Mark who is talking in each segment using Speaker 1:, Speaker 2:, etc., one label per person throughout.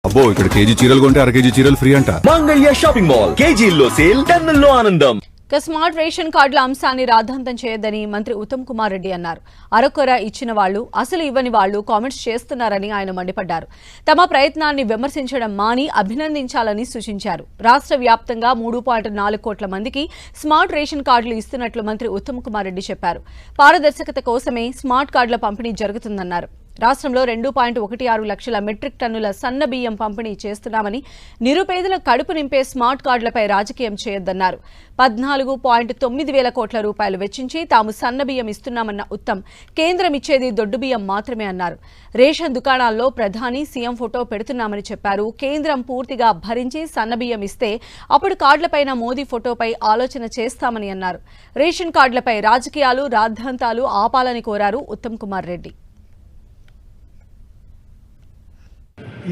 Speaker 1: అబ్బో ఇక్కడ కేజీ చీరలు కొంటే అర కేజీ చీరలు ఫ్రీ అంట.
Speaker 2: మంగళ్య షాపింగ్ మాల్ కేజీల్లో సేల్, టన్నుల్లో ఆనందం.
Speaker 3: స్మార్ట్ రేషన్ కార్డుల అంశాన్ని రాద్ధాంతం చేయొద్దని మంత్రి ఉత్తమ్ కుమార్ రెడ్డి అన్నారు. అరకొర ఇచ్చిన వాళ్లు, అసలు ఇవ్వని వాళ్లు కామెంట్స్ చేస్తున్నారని ఆయన మండిపడ్డారు. తమ ప్రయత్నాన్ని విమర్శించడం మాని అభినందించాలని సూచించారు. రాష్ట్ర వ్యాప్తంగా 3.4 కోట్ల మందికి స్మార్ట్ రేషన్ కార్డులు ఇస్తున్నట్లు మంత్రి ఉత్తమ్ కుమార్ రెడ్డి చెప్పారు. పారదర్శకత కోసమే స్మార్ట్ కార్డుల పంపిణీ జరుగుతుందన్నారు. రాష్ట్రంలో 2.16 లక్షల మెట్రిక్ టన్నుల సన్న బియ్యం పంపిణీ చేస్తున్నామని, నిరుపేదల కడుపు నింపే స్మార్ట్ కార్డులపై రాజకీయం చేయొద్దన్నారు. 14.9 వేల కోట్ల రూపాయలు వెచ్చించి తాము సన్న బియ్యం ఇస్తున్నామన్న ఉత్తమ్, కేంద్రం ఇచ్చేది దొడ్డు బియ్యం మాత్రమే అన్నారు. రేషన్ దుకాణాల్లో ప్రధాని, సీఎం ఫోటో పెడుతున్నామని చెప్పారు. కేంద్రం పూర్తిగా భరించి సన్న బియ్యం ఇస్తే అప్పుడు కార్డులపైన మోదీ ఫోటోపై ఆలోచన చేస్తామని అన్నారు. రేషన్ కార్డులపై రాజకీయాలు, రాద్ధాంతాలు ఆపాలని కోరారు ఉత్తమ్ కుమార్ రెడ్డి.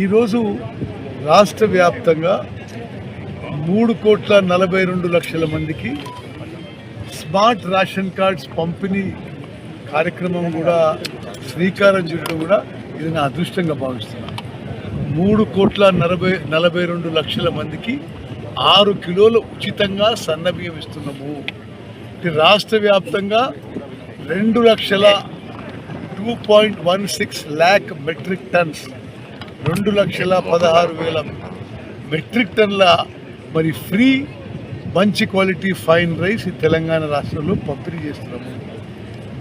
Speaker 4: ఈరోజు రాష్ట్ర వ్యాప్తంగా 3.42 మందికి స్మార్ట్ రేషన్ కార్డ్స్ పంపిణీ కార్యక్రమం కూడా శ్రీకారం చుట్టూ కూడా ఇది నా అదృష్టంగా భావిస్తున్నాను. 3.42 మందికి 6 కిలోలు ఉచితంగా సన్నబియ్యం ఇస్తున్నాము. రాష్ట్ర వ్యాప్తంగా 2,2.16 lakh మెట్రిక్ టన్స్, 2,16,000 మెట్రిక్ టన్ల మరి ఫ్రీ మంచి క్వాలిటీ ఫైన్ రైస్ ఈ తెలంగాణ రాష్ట్రంలో పంపిణీ చేస్తున్నాము.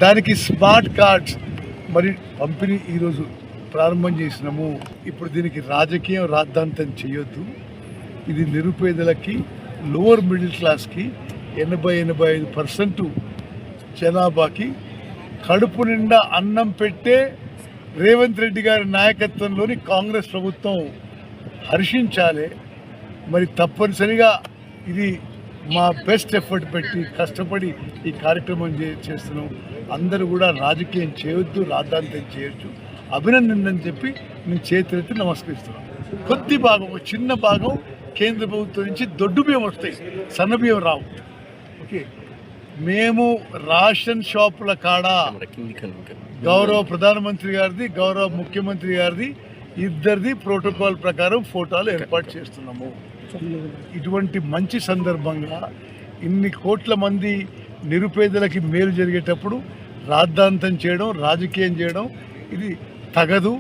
Speaker 4: దానికి స్మార్ట్ కార్డ్స్ మరి పంపిణీ ఈరోజు ప్రారంభం చేసినాము. ఇప్పుడు దీనికి రాజకీయం రాద్ధాంతం చేయొద్దు. ఇది నిరుపేదలకి, లోవర్ మిడిల్ క్లాస్కి 80-85% జనాభాకి కడుపు నిండా అన్నం పెట్టే రేవంత్ రెడ్డి గారి నాయకత్వంలోని కాంగ్రెస్ ప్రభుత్వం హర్షించాలి. మరి తప్పనిసరిగా ఇది మా బెస్ట్ ఎఫర్ట్ పెట్టి కష్టపడి ఈ కార్యక్రమం చేస్తున్నాం. అందరూ కూడా రాజకీయం చేయొద్దు, రాద్ధాంతం చేయొచ్చు, అభినందనని చెప్పి నేను చేతులెత్తి నమస్కరిస్తున్నాను. కొద్ది భాగం, చిన్న భాగం కేంద్ర ప్రభుత్వం నుంచి దొడ్డు బియ్యం వస్తాయి, సన్న బియ్యం రావు. ఓకే, మేము రేషన్ షాపుల కాడ గౌరవ ప్రధానమంత్రి గారిది, గౌరవ ముఖ్యమంత్రి గారిది ఇద్దరిది ప్రోటోకాల్ ప్రకారం ఫోటోలు ఏర్పాటు చేస్తున్నాము. ఇటువంటి మంచి సందర్భంగా ఇన్ని కోట్ల మంది నిరుపేదలకి మేలు జరిగేటప్పుడు రాద్ధాంతం చేయడం, రాజకీయం చేయడం ఇది తగదు.